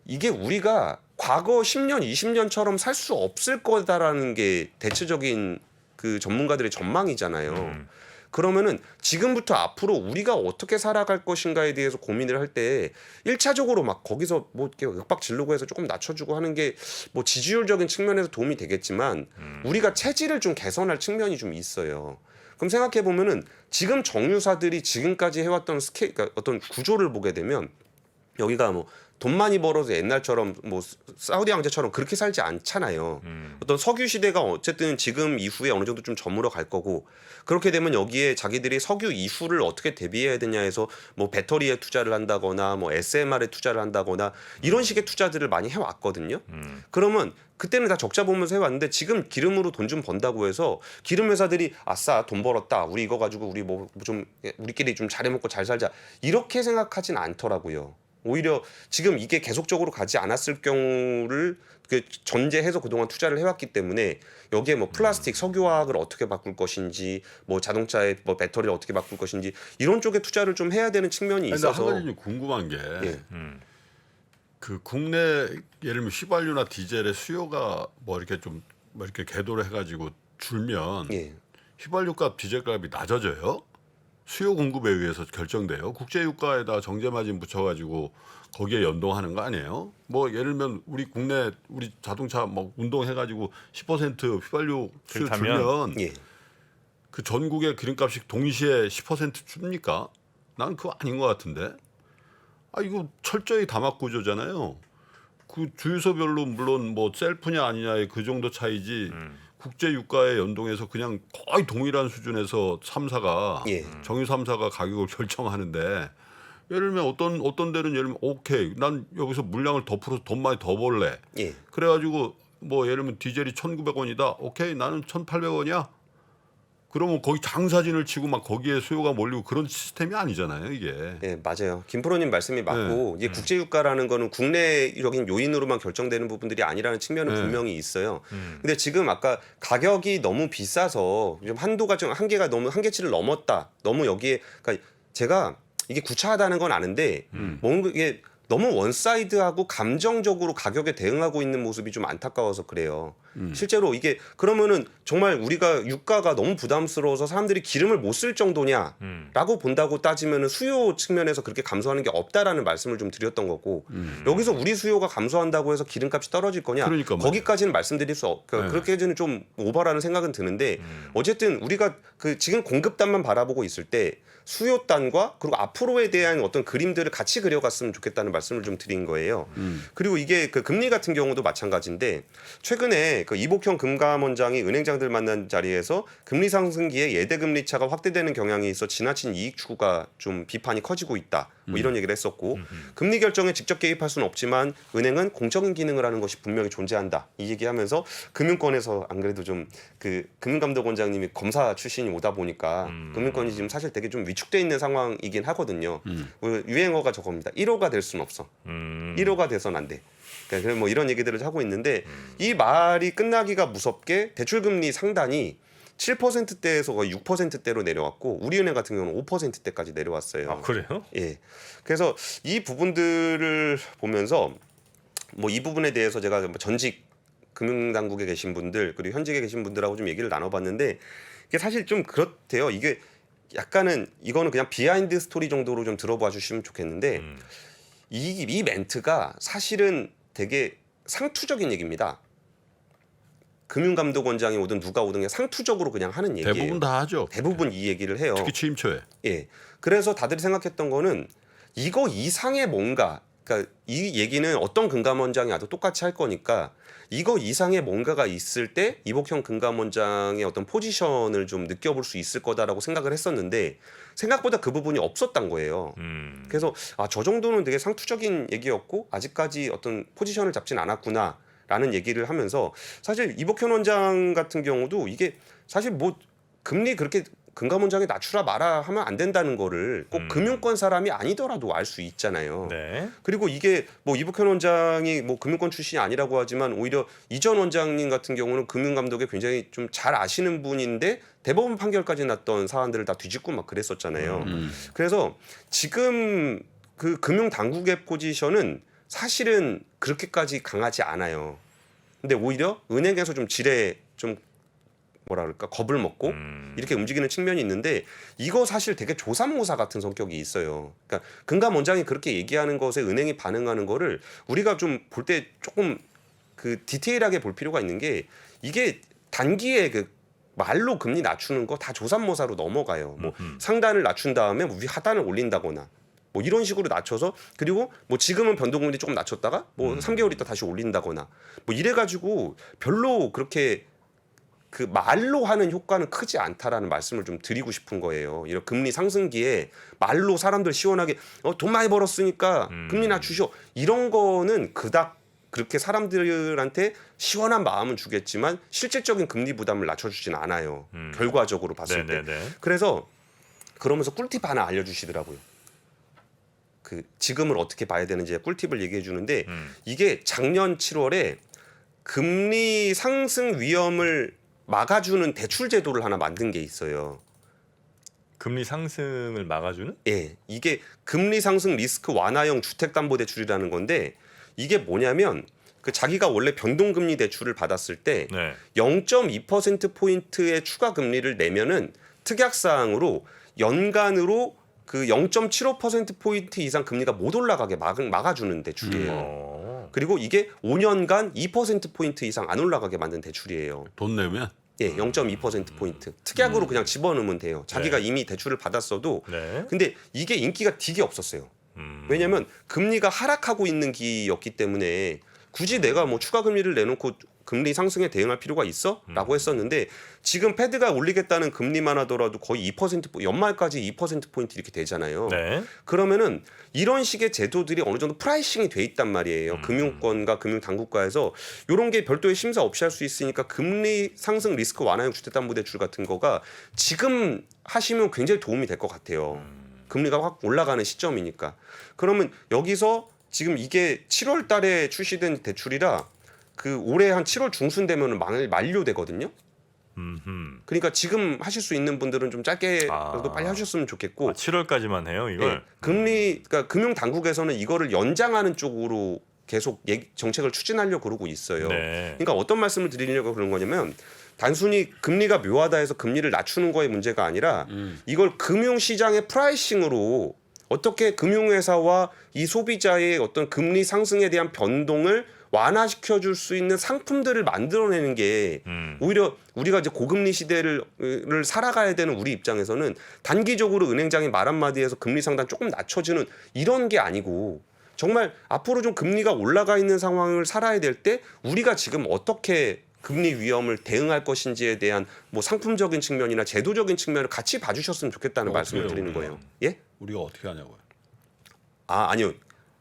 이게 우리가 과거 10년, 20년처럼 살 수 없을 거다라는 게 대체적인 그 전문가들의 전망이잖아요. 그러면은 지금부터 앞으로 우리가 어떻게 살아갈 것인가에 대해서 고민을 할 때 1차적으로 막 거기서 뭐 이렇게 윽박 지르고 해서 조금 낮춰주고 하는 게 뭐 지지율적인 측면에서 도움이 되겠지만 우리가 체질을 좀 개선할 측면이 좀 있어요. 그럼 생각해 보면은 지금 정유사들이 지금까지 해왔던 그러니까 어떤 구조를 보게 되면 여기가 뭐 돈 많이 벌어서 옛날처럼 뭐 사우디 황제처럼 그렇게 살지 않잖아요. 어떤 석유 시대가 어쨌든 지금 이후에 어느 정도 좀 저물어 갈 거고 그렇게 되면 여기에 자기들이 석유 이후를 어떻게 대비해야 되냐 해서 뭐 배터리에 투자를 한다거나 뭐 SMR에 투자를 한다거나 이런 식의 투자들을 많이 해왔거든요. 그러면 그때는 다 적자 보면서 해왔는데 지금 기름으로 돈 좀 번다고 해서 기름 회사들이 아싸 돈 벌었다 우리 이거 가지고 우리 뭐 좀 우리끼리 좀 잘해 먹고 잘 살자 이렇게 생각하진 않더라고요. 오히려 지금 이게 계속적으로 가지 않았을 경우를 그 전제해서 그동안 투자를 해왔기 때문에 여기에 뭐 플라스틱, 석유화학을 어떻게 바꿀 것인지, 뭐 자동차의 뭐 배터리를 어떻게 바꿀 것인지 이런 쪽에 투자를 좀 해야 되는 측면이 있어서. 한 가지 좀 궁금한 게 그 국내 예를 들면 휘발유나 디젤의 수요가 뭐 이렇게 좀 뭐 이렇게 궤도를 해가지고 줄면 예. 휘발유값, 디젤값이 낮아져요? 수요 공급에 의해서 결정돼요. 국제유가에다 정제마진 붙여가지고 거기에 연동하는 거 아니에요? 뭐 예를 들면 우리 국내 우리 자동차 뭐 운동해가지고 10% 휘발유 수요 줄면 예. 그 전국의 기름값이 동시에 10% 줍니까? 난 그거 아닌 것 같은데. 아 이거 철저히 다막 구조잖아요. 그 주유소별로 물론 뭐 셀프냐 아니냐의 그 정도 차이지 국제 유가에 연동해서 그냥 거의 동일한 수준에서 3사가 예. 정유 3사가 가격을 결정하는데 예를 들면 어떤 데는 예를 들면 오케이 난 여기서 물량을 더 풀어서 돈 많이 더 벌래. 예. 그래가지고 뭐 예를 들면 디젤이 1,900원이다. 오케이 나는 1,800원이야. 그러면 거기 장사진을 치고 막 거기에 수요가 몰리고 그런 시스템이 아니잖아요 이게. 네, 맞아요. 김프로님 말씀이 맞고 이게 국제 유가라는 거는 국내적인 요인으로만 결정되는 부분들이 아니라는 측면은 분명히 있어요. 근데 지금 아까 가격이 너무 비싸서 좀 한도가 좀 한계가 너무 한계치를 넘었다. 너무 여기에 그러니까 제가 이게 구차하다는 건 아는데 뭔가 이게 너무 원사이드하고 감정적으로 가격에 대응하고 있는 모습이 좀 안타까워서 그래요. 실제로 이게 그러면은 정말 우리가 유가가 너무 부담스러워서 사람들이 기름을 못 쓸 정도냐라고 본다고 따지면은 수요 측면에서 그렇게 감소하는 게 없다라는 말씀을 좀 드렸던 거고 여기서 우리 수요가 감소한다고 해서 기름값이 떨어질 거냐? 그러니까 거기까지는 말씀드릴 수 그렇게까지는 좀 오버라는 생각은 드는데 어쨌든 우리가 그 지금 공급단만 바라보고 있을 때 수요단과 그리고 앞으로에 대한 어떤 그림들을 같이 그려갔으면 좋겠다는 말씀을 좀 드린 거예요. 그리고 이게 그 금리 같은 경우도 마찬가지인데 최근에 그 이복형 금감원장이 은행장들 만난 자리에서 금리 상승기에 예대 금리 차가 확대되는 경향이 있어 지나친 이익 추구가 좀 비판이 커지고 있다. 뭐 이런 얘기를 했었고 금리 결정에 직접 개입할 수는 없지만 은행은 공적인 기능을 하는 것이 분명히 존재한다. 이 얘기하면서 금융권에서 안 그래도 좀 그 금융감독원장님이 검사 출신이 오다 보니까 금융권이 지금 사실 되게 좀 위축돼 있는 상황이긴 하거든요. 유행어가 저겁니다. 1호가 될 수는 없어. 1호가 돼선 안 돼. 그러니까 뭐 이런 얘기들을 하고 있는데 이 말이 끝나기가 무섭게 대출금리 상단이 7%대에서 거의 6%대로 내려왔고 우리은행 같은 경우는 5%대까지 내려왔어요. 아 그래요? 예. 그래서 이 부분들을 보면서 뭐 이 부분에 대해서 제가 전직 금융당국에 계신 분들 그리고 현직에 계신 분들하고 좀 얘기를 나눠봤는데 이게 사실 좀 그렇대요. 이게 약간은 이거는 그냥 비하인드 스토리 정도로 좀 들어봐 주시면 좋겠는데 이 멘트가 사실은 되게 상투적인 얘기입니다. 금융감독원장이 오든 누가 오든 그냥 상투적으로 그냥 하는 얘기예요. 대부분 다 하죠. 대부분 이 얘기를 해요. 특히 취임초에. 예. 그래서 다들 생각했던 거는 이거 이상의 뭔가, 그러니까 이 얘기는 어떤 금감원장이 와도 똑같이 할 거니까 이거 이상의 뭔가가 있을 때 이복형 금감원장의 어떤 포지션을 좀 느껴볼 수 있을 거다라고 생각을 했었는데 생각보다 그 부분이 없었던 거예요. 그래서 저 정도는 되게 상투적인 얘기였고 아직까지 어떤 포지션을 잡진 않았구나라는 얘기를 하면서 사실 이복현 원장 같은 경우도 이게 사실 뭐 금리 그렇게 금감원장이 낮추라 마라 하면 안 된다는 거를 꼭 금융권 사람이 아니더라도 알 수 있잖아요. 네. 그리고 이게 뭐 이복현 원장이 뭐 금융권 출신이 아니라고 하지만 오히려 이전 원장님 같은 경우는 금융감독에 굉장히 좀 잘 아시는 분인데 대법원 판결까지 났던 사안들을 다 뒤집고 막 그랬었잖아요. 그래서 지금 그 금융당국의 포지션은 사실은 그렇게까지 강하지 않아요. 근데 오히려 은행에서 좀 지레 좀 뭐라 그럴까 겁을 먹고 이렇게 움직이는 측면이 있는데 이거 사실 되게 조삼모사 같은 성격이 있어요. 그러니까 금감원장이 그렇게 얘기하는 것에 은행이 반응하는 거를 우리가 좀 볼 때 조금 그 디테일하게 볼 필요가 있는 게 이게 단기에 그 말로 금리 낮추는 거 다 조삼모사로 넘어가요. 뭐 상단을 낮춘 다음에 뭐 위 하단을 올린다거나 뭐 이런 식으로 낮춰서 그리고 뭐 지금은 변동금리 조금 낮췄다가 뭐 3개월 있다 다시 올린다거나 뭐 이래가지고 별로 그렇게 그 말로 하는 효과는 크지 않다라는 말씀을 좀 드리고 싶은 거예요. 이런 금리 상승기에 말로 사람들 시원하게 돈 많이 벌었으니까 금리 낮추셔 이런 거는 그닥 그렇게 사람들한테 시원한 마음은 주겠지만 실질적인 금리 부담을 낮춰주진 않아요. 결과적으로 봤을 때. 그래서 그러면서 꿀팁 하나 알려주시더라고요. 그 지금을 어떻게 봐야 되는지 꿀팁을 얘기해 주는데 이게 작년 7월에 금리 상승 위험을 막아주는 대출 제도를 하나 만든 게 있어요. 금리 상승을 막아주는? 예, 이게 금리 상승 리스크 완화형 주택담보대출이라는 건데 이게 뭐냐면 그 자기가 원래 변동금리 대출을 받았을 때 0.2% 포인트의 추가 금리를 내면은 특약사항으로 연간으로 그 0.75% 포인트 이상 금리가 못 올라가게 막아주는 대출이에요. 그리고 이게 5년간 2% 포인트 이상 안 올라가게 만든 대출이에요. 돈 내면? 예, 0.2% 포인트. 특약으로 그냥 집어넣으면 돼요. 자기가 이미 대출을 받았어도. 근데 이게 인기가 되게 없었어요. 왜냐하면 금리가 하락하고 있는 기였기 때문에 굳이 내가 뭐 추가 금리를 내놓고 금리 상승에 대응할 필요가 있어? 라고 했었는데 지금 패드가 올리겠다는 금리만 하더라도 거의 2% 연말까지 2%포인트 이렇게 되잖아요. 네. 그러면은 이런 식의 제도들이 어느 정도 프라이싱이 돼 있단 말이에요. 금융권과 금융당국과에서 이런 게 별도의 심사 없이 할 수 있으니까 금리 상승 리스크 완화형 주택담보대출 같은 거가 지금 하시면 굉장히 도움이 될 것 같아요. 금리가 확 올라가는 시점이니까. 그러면 여기서 지금 이게 7월 달에 출시된 대출이라 그 올해 한 7월 중순 되면은 만료되거든요. 그러니까 지금 하실 수 있는 분들은 좀 짧게라도 빨리 하셨으면 좋겠고 7월까지만 해요, 이걸. 네, 금리 그러니까 금융 당국에서는 이거를 연장하는 쪽으로 계속 정책을 추진하려고 그러고 있어요. 네. 그러니까 어떤 말씀을 드리려고 그런 거냐면 단순히 금리가 묘하다 해서 금리를 낮추는 거의 문제가 아니라 이걸 금융 시장의 프라이싱으로 어떻게 금융회사와 이 소비자의 어떤 금리 상승에 대한 변동을 완화시켜 줄 수 있는 상품들을 만들어내는 게 오히려 우리가 이제 고금리 시대를 살아가야 되는 우리 입장에서는 단기적으로 은행장이 말 한마디에서 금리 상단 조금 낮춰주는 이런 게 아니고 정말 앞으로 좀 금리가 올라가 있는 상황을 살아야 될 때 우리가 지금 어떻게 금리 위험을 대응할 것인지에 대한 뭐 상품적인 측면이나 제도적인 측면을 같이 봐주셨으면 좋겠다는 말씀을 드리는 거예요. 예? 우리가 어떻게 하냐고요. 아니요.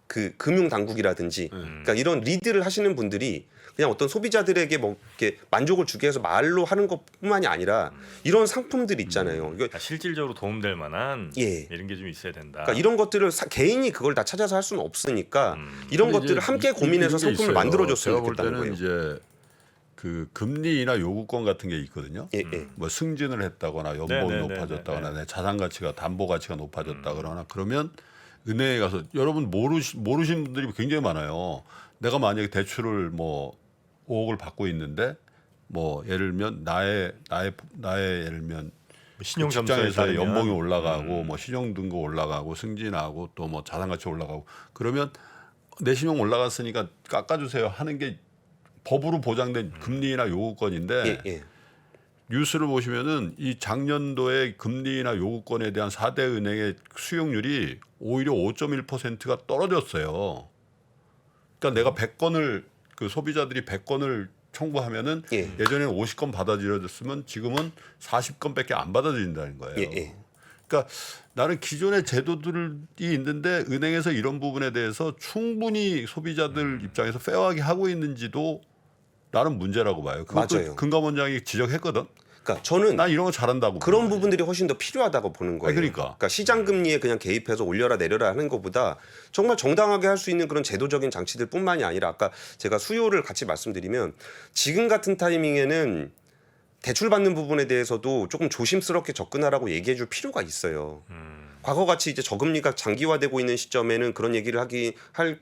그 금융 당국이라든지 그러니까 이런 리드를 하시는 분들이 그냥 어떤 소비자들에게 뭐 이렇게 만족을 주기 위해서 말로 하는 것뿐만이 아니라 이런 상품들 있잖아요. 이거 그러니까 실질적으로 도움될 만한 예. 이런 게 좀 있어야 된다. 그러니까 이런 것들을 개인이 그걸 다 찾아서 할 수는 없으니까 이런 근데 것들을 이제 함께 고민해서 이런 게 상품을 있어요. 만들어줬으면 제가 볼 좋겠다는 때는 거예요. 이제 그 금리나 요구권 같은 게 있거든요. 예, 예. 뭐 승진을 했다거나 연봉이 네, 네, 높아졌다거나 네, 내 자산 가치가 담보 가치가 높아졌다 그러나 그러면 은행에 가서 여러분 모르시는 분들이 굉장히 많아요. 내가 만약에 대출을 뭐 5억을 받고 있는데 뭐 예를 들면 나의 예를 들면 신용 직장에서 점수에 연봉이 올라가고 뭐 신용 등급 올라가고 승진하고 또 뭐 자산 가치 올라가고 그러면 내 신용 올라갔으니까 깎아주세요 하는 게 법으로 보장된 금리나 요구권인데 예, 예. 뉴스를 보시면은 이 작년도에 금리나 요구권에 대한 4대 은행의 수용률이 오히려 5.1%가 떨어졌어요. 그러니까 내가 100건을 그 소비자들이 100건을 청구하면은 예. 예전에는 50건 받아들여졌으면 지금은 40건밖에 안 받아들인다는 거예요. 예, 예. 그러니까 나는 기존의 제도들이 있는데 은행에서 이런 부분에 대해서 충분히 소비자들 입장에서 페어하게 하고 있는지도 나는 문제라고 봐요. 그것도 맞아요. 금감원장이 지적했거든. 그러니까 저는 난 이런 거 잘한다고. 그런 보는 거예요. 부분들이 훨씬 더 필요하다고 보는 거예요. 그러니까. 시장 금리에 그냥 개입해서 올려라 내려라 하는 것보다 정말 정당하게 할 수 있는 그런 제도적인 장치들뿐만이 아니라 아까 제가 수요를 같이 말씀드리면 지금 같은 타이밍에는 대출 받는 부분에 대해서도 조금 조심스럽게 접근하라고 얘기해 줄 필요가 있어요. 과거같이 이제 저금리가 장기화되고 있는 시점에는 그런 얘기를 할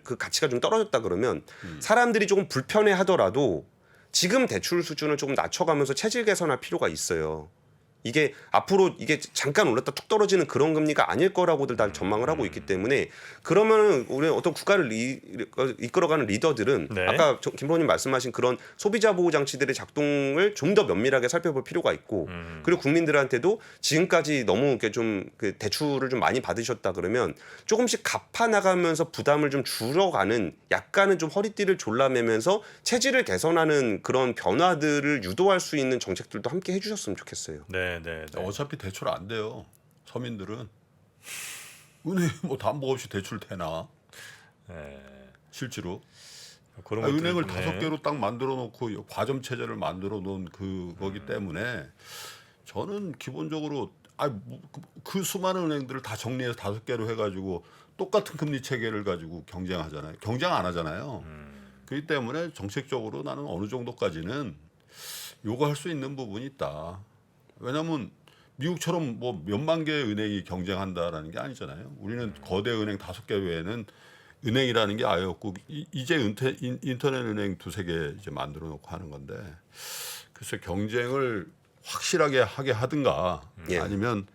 그 가치가 좀 떨어졌다 그러면 사람들이 조금 불편해 하더라도 지금 대출 수준을 조금 낮춰가면서 체질 개선할 필요가 있어요. 이게 앞으로 이게 잠깐 올랐다 툭 떨어지는 그런 금리가 아닐 거라고들 다 전망을 하고 있기 때문에 그러면은 우리 어떤 국가를 이끌어가는 리더들은 네. 아까 김 프로님 말씀하신 그런 소비자 보호 장치들의 작동을 좀 더 면밀하게 살펴볼 필요가 있고 그리고 국민들한테도 지금까지 너무 이렇게 좀 그 대출을 좀 많이 받으셨다 그러면 조금씩 갚아 나가면서 부담을 좀 줄여가는 약간은 좀 허리띠를 졸라매면서 체질을 개선하는 그런 변화들을 유도할 수 있는 정책들도 함께 해주셨으면 좋겠어요. 네, 네, 네. 어차피 대출 안 돼요. 서민들은 은행 뭐 담보 없이 대출 되나 네. 실제로. 그런 은행을 것들, 5개로 딱 만들어 놓고 과점 체제를 만들어 놓은 그거기 때문에 저는 기본적으로 그 수많은 은행들을 다 정리해서 5개로 해가지고 똑같은 금리 체계를 가지고 경쟁하잖아요. 경쟁 안 하잖아요. 그렇기 때문에 정책적으로 나는 어느 정도까지는 요구할 수 있는 부분이 있다. 왜냐하면 미국처럼 뭐 몇만 개의 은행이 경쟁한다라는 게 아니잖아요. 우리는 거대 은행 5개 외에는 은행이라는 게 아예 없고 이제 인터넷 은행 2-3개 이제 만들어 놓고 하는 건데 글쎄 경쟁을 확실하게 하게 하든가 예. 아니면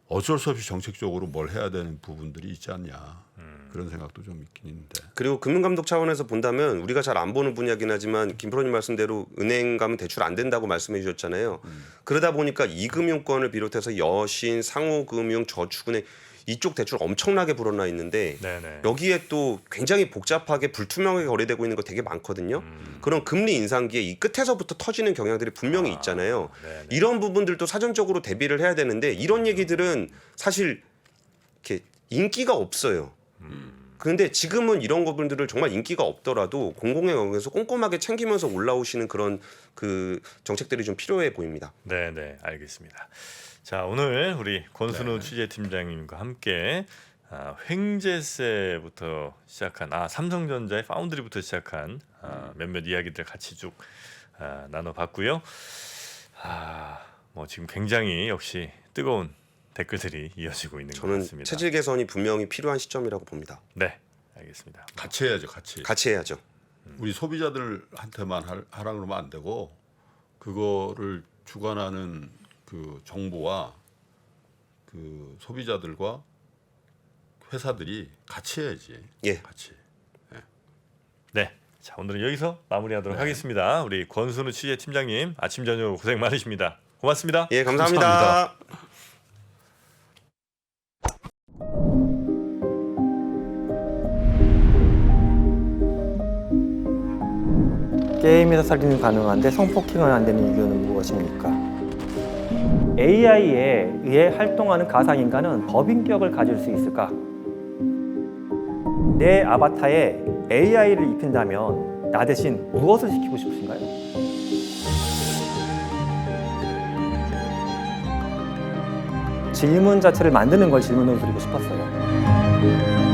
어쩔 수 없이 정책적으로 뭘 해야 되는 부분들이 있지 않냐 그런 생각도 좀 있긴 있는데. 그리고 금융감독 차원에서 본다면 우리가 잘 안 보는 분야긴 하지만 김 프로님 말씀대로 은행 가면 대출 안 된다고 말씀해 주셨잖아요. 그러다 보니까 이금융권을 비롯해서 여신, 상호금융, 저축은행 이쪽 대출 엄청나게 불어나 있는데 네네. 여기에 또 굉장히 복잡하게 불투명하게 거래되고 있는 거 되게 많거든요. 그런 금리 인상기에 이 끝에서부터 터지는 경향들이 분명히 있잖아요. 네네. 이런 부분들도 사전적으로 대비를 해야 되는데 이런 얘기들은 사실 이렇게 인기가 없어요. 그런데 지금은 이런 부분들을 정말 인기가 없더라도 공공의 영역에서 꼼꼼하게 챙기면서 올라오시는 그런 그 정책들이 좀 필요해 보입니다. 네네, 알겠습니다. 자, 오늘 우리 권순우 취재팀장님과 함께 횡재세부터 시작한 삼성전자의 파운드리부터 시작한 몇몇 이야기들 같이 쭉 나눠봤고요. 뭐 지금 굉장히 역시 뜨거운 댓글들이 이어지고 있는 것 저는 같습니다. 체질 개선이 분명히 필요한 시점이라고 봅니다. 네, 알겠습니다. 같이 해야죠, 같이. 같이 해야죠. 우리 소비자들한테만 하라 그러면 안 되고 그거를 주관하는 그 정부와 그 소비자들과 회사들이 같이 해야지. 예. 같이. 네, 자 오늘은 여기서 마무리하도록 하겠습니다. 우리 권순우 취재팀장님 아침 저녁 고생 많으십니다. 고맙습니다. 예, 감사합니다. 게임에서 살인이 가능한데 성폭행은 안 되는 이유는 무엇입니까? AI에 의해 활동하는 가상인간은 법인격을 가질 수 있을까? 내 아바타에 AI를 입힌다면 나 대신 무엇을 시키고 싶으신가요? 질문 자체를 만드는 걸 질문으로 드리고 싶었어요.